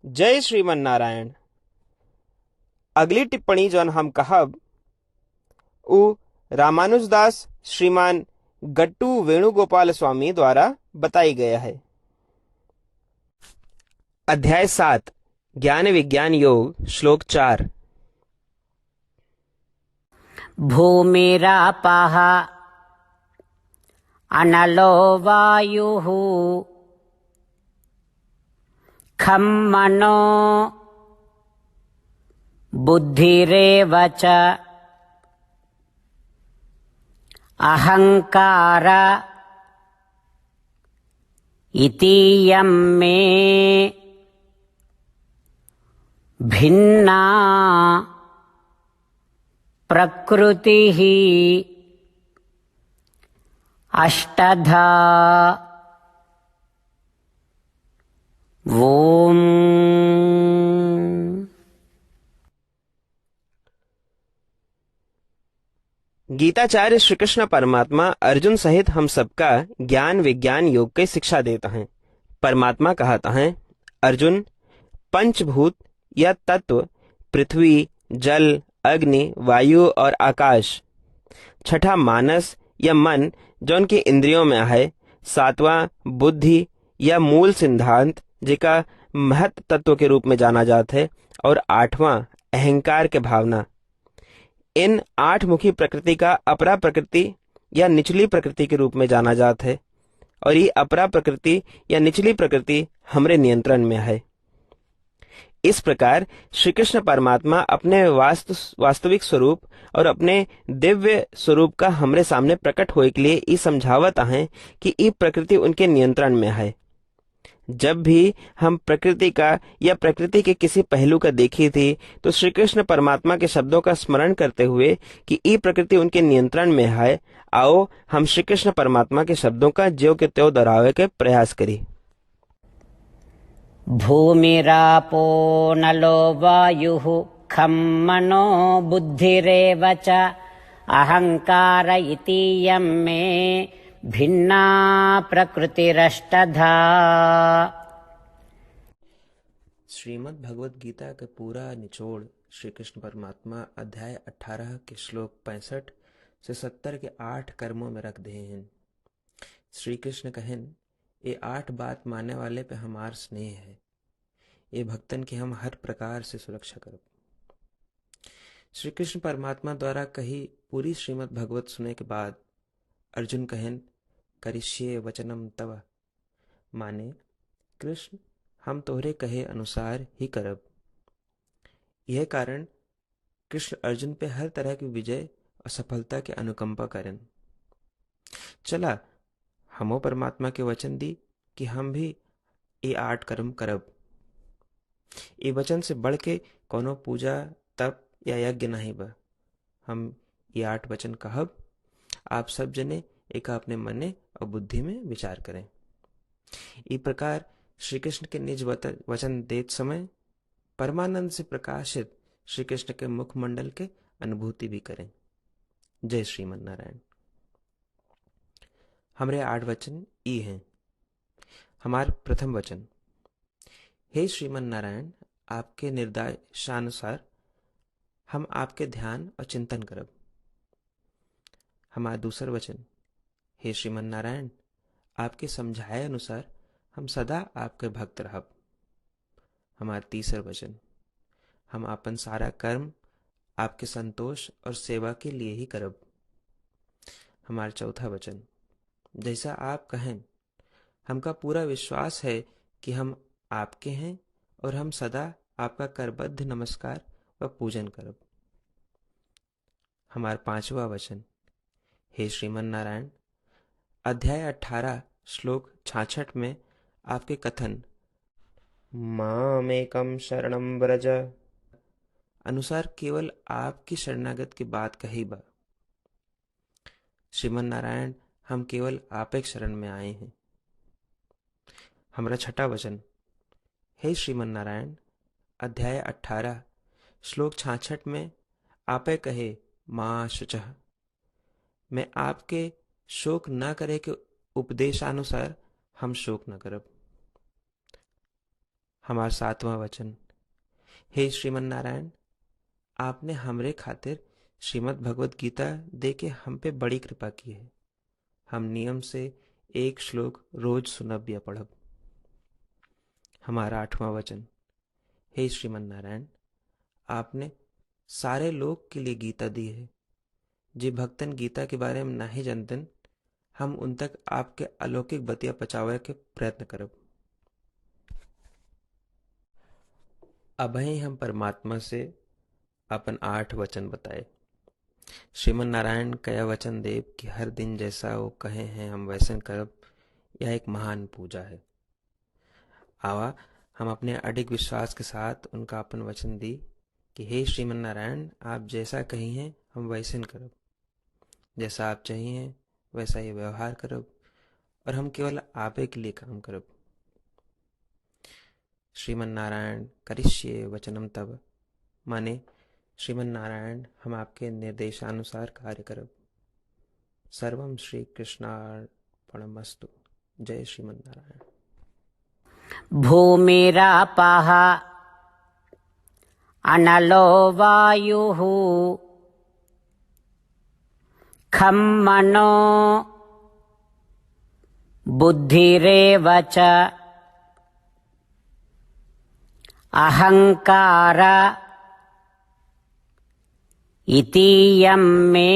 जय श्रीमन नारायण। अगली टिप्पणी जौन हम कहब उ रामानुजदास श्रीमान गट्टू वेणुगोपाल स्वामी द्वारा बताई गया है। अध्याय 7 ज्ञान विज्ञान योग श्लोक 4। भूमिरापः अनलो वायुः खं मनो बुद्धिरेव च अहंकार इतीयं मे भिन्ना प्रकृतिः अष्टधा। ओम। गीताचार्य श्री कृष्ण परमात्मा अर्जुन सहित हम सबका ज्ञान विज्ञान योग की शिक्षा देता है। परमात्मा कहता है, अर्जुन, पंचभूत या तत्व पृथ्वी, जल, अग्नि, वायु और आकाश, छठा मानस या मन जो उनके इंद्रियों में है, सातवां बुद्धि या मूल सिद्धांत जिका महत तत्व के रूप में जाना जाता है, और आठवां अहंकार के भावना। इन आठ मुखी प्रकृति का अपरा प्रकृति या निचली प्रकृति के रूप में जाना जाता है, और ये अपरा प्रकृति या निचली प्रकृति हमरे नियंत्रण में है। इस प्रकार श्री कृष्ण परमात्मा अपने वास्तविक स्वरूप और अपने दिव्य स्वरूप का हमरे सामने प्रकट होए के लिए ये समझावत है कि ये प्रकृति उनके नियंत्रण में है। जब भी हम प्रकृति का या प्रकृति के किसी पहलू का देखी थी तो श्री कृष्ण परमात्मा के शब्दों का स्मरण करते हुए कि ये प्रकृति उनके नियंत्रण में है, आओ हम श्री कृष्ण परमात्मा के शब्दों का ज्यों के त्यों दोहरावे के प्रयास करें। भूमिरापो नलो वायुः खं मनो बुद्धिरेव च अहंकार इतीयं मे भिन्ना प्रकृतिरष्टधा। श्रीमद् भगवद गीता का पूरा निचोड़ श्री कृष्ण परमात्मा अध्याय 18 के श्लोक 65 से 70 के 8 कर्मों में रख दे हैं। श्री कृष्ण कहन, ये 8 बात मानने वाले पे हमार स्नेह है, ये भक्तन की हम हर प्रकार से सुरक्षा करब। श्री कृष्ण परमात्मा द्वारा कही पूरी श्रीमद् भगवत सुने के बाद अर्जुन कहन, करिष्ये वचनम तव, माने कृष्ण हम तोहरे कहे अनुसार ही करब। यह कारण कृष्ण अर्जुन पे हर तरह की विजय और सफलता के अनुकंपा करें। चला हमो परमात्मा के वचन दी कि हम भी ये 8 कर्म करब। ये वचन से बढ़ के कोनो पूजा तप या यज्ञ नहीं बा। हम ये 8 वचन कहब, आप सब जने एक अपने मने और बुद्धि में विचार करें। इस प्रकार श्री कृष्ण के निज वचन देत समय परमानंद से प्रकाशित श्री कृष्ण के मुखमंडल के अनुभूति भी करें। जय श्रीमन नारायण। हमारे 8 वचन ई हैं। हमार प्रथम वचन, हे श्रीमन नारायण, आपके निर्देशानुसार हम आपके ध्यान और चिंतन करब। हमारा दूसर वचन, हे श्रीमन नारायण, आपके समझाए अनुसार हम सदा आपके भक्त रहब। हमारा तीसर वचन, हम अपन सारा कर्म आपके संतोष और सेवा के लिए ही करब। हमारा चौथा वचन, जैसा आप कहें, हमका पूरा विश्वास है कि हम आपके हैं और हम सदा आपका करबद्ध नमस्कार व पूजन करब। हमारा पांचवा वचन, हे श्रीमन नारायण, अध्याय 18 श्लोक 66 में आपके कथन मामेकम शरणम व्रज अनुसार केवल आपकी शरणागत की बात कही बा। श्रीमन नारायण, हम केवल आप एक शरण में आए हैं। हमारा छठा वचन, हे श्रीमन नारायण, अध्याय 18 श्लोक 66 में आपे कहे माँ शुचः, मैं आपके शोक न करे के उपदेशानुसार हम शोक न करब। हमार 7वां वचन। हे श्रीमन नारायण, आपने हमरे खातिर श्रीमद् भगवत गीता दे के हम पे बड़ी कृपा की है। हम नियम से एक श्लोक रोज सुनब या पढ़ब। हमारा 8वां वचन। हे श्रीमन नारायण, आपने सारे लोग के लिए गीता दी है। जे भक्तन गीता के बारे में नहीं जानतन, हम उन तक आपके अलौकिक बतिया पहुंचावे के प्रयत्न करब। अभय हम परमात्मा से अपन 8 वचन बताए। श्रीमन नारायण कया वचन देव कि हर दिन जैसा वो कहे हैं हम वैसन करब। यह एक महान पूजा है। आवा हम अपने अडिग विश्वास के साथ उनका अपन वचन दी कि हे श्रीमन नारायण, आप जैसा कही हैं हम वैसन करब। जैसा आप चाहिए वैसा ये व्यवहार करब और हम केवल आपे के लिए काम करब। श्रीमन नारायण करिष्ये वचनम तब, माने श्रीमन नारायण हम आपके निर्देशानुसार कार्य करब। सर्वम श्री कृष्णार्पणमस्तु। जय श्रीमन नारायण। भूमिरापः अनलो वायुः खं मनो बुद्धिरेव च अहंकार इतीयं मे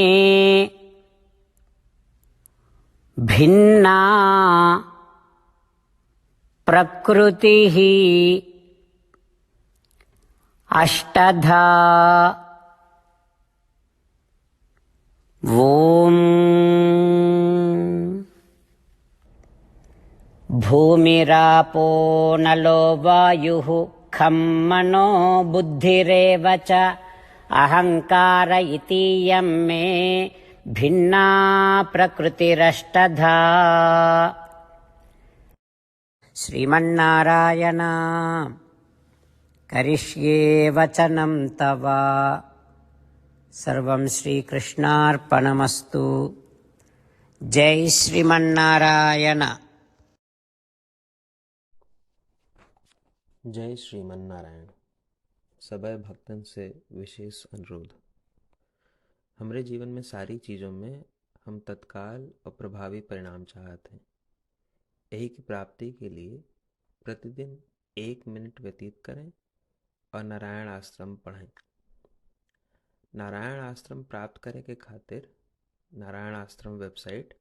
भिन्ना प्रकृतिः अष्टधा। ॐ भूमिरापो नलो वायुः खं मनो बुद्धिरेव च अहंकार इतीयं मे भिन्ना प्रकृतिरष्टधा। श्रीमन्नारायण करिष्ये वचनं तव। सर्वं श्रीकृष्णार्पणमस्तु। जय श्रीमन्नारायण। जय श्रीमन नारायण। सबै भक्तन से विशेष अनुरोध। हमरे जीवन में सारी चीज़ों में हम तत्काल और प्रभावी परिणाम चाहते हैं। यही की प्राप्ति के लिए प्रतिदिन 1 मिनट व्यतीत करें और नारायण आश्रम पढ़ें। नारायण आश्रम प्राप्त करे के खातिर नारायण आश्रम वेबसाइट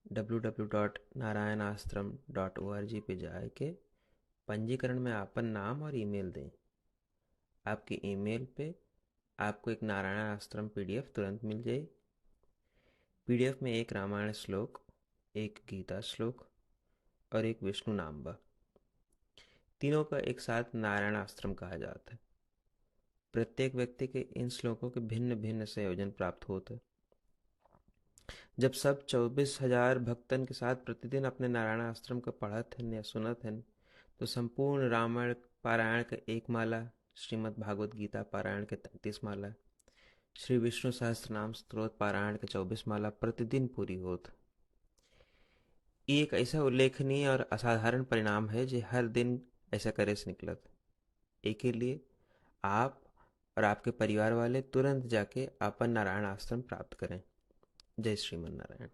www.narayanashram.org पे जाए के पंजीकरण में आपन नाम और ईमेल दें। आपके ईमेल पे आपको एक नारायण आश्रम पीडीएफ तुरंत मिल जाए। पीडीएफ में एक रामायण श्लोक, एक गीता श्लोक और एक विष्णु नाम बा। तीनों का एक साथ नारायण आश्रम कहा जाता है। प्रत्येक व्यक्ति के इन श्लोकों के भिन्न भिन्न संयोजन प्राप्त होते हैं। जब सब 24,000 भक्तन के साथ प्रतिदिन अपने नारायण आश्रम का पढ़त हैं या सुनत हैं, तो संपूर्ण रामायण पारायण का 1 माला, श्रीमद् भागवत गीता पारायण के 33 माला, श्री विष्णु सहस्त्रनाम स्तोत्र पारायण के 24 माला प्रतिदिन पूरी होत। ये एक ऐसा उल्लेखनीय और असाधारण परिणाम है जो हर दिन ऐसा करे से निकलत। एक के लिए आप और आपके परिवार वाले तुरंत जाके अपन नारायण आश्रम प्राप्त करें। जय श्रीमन नारायण।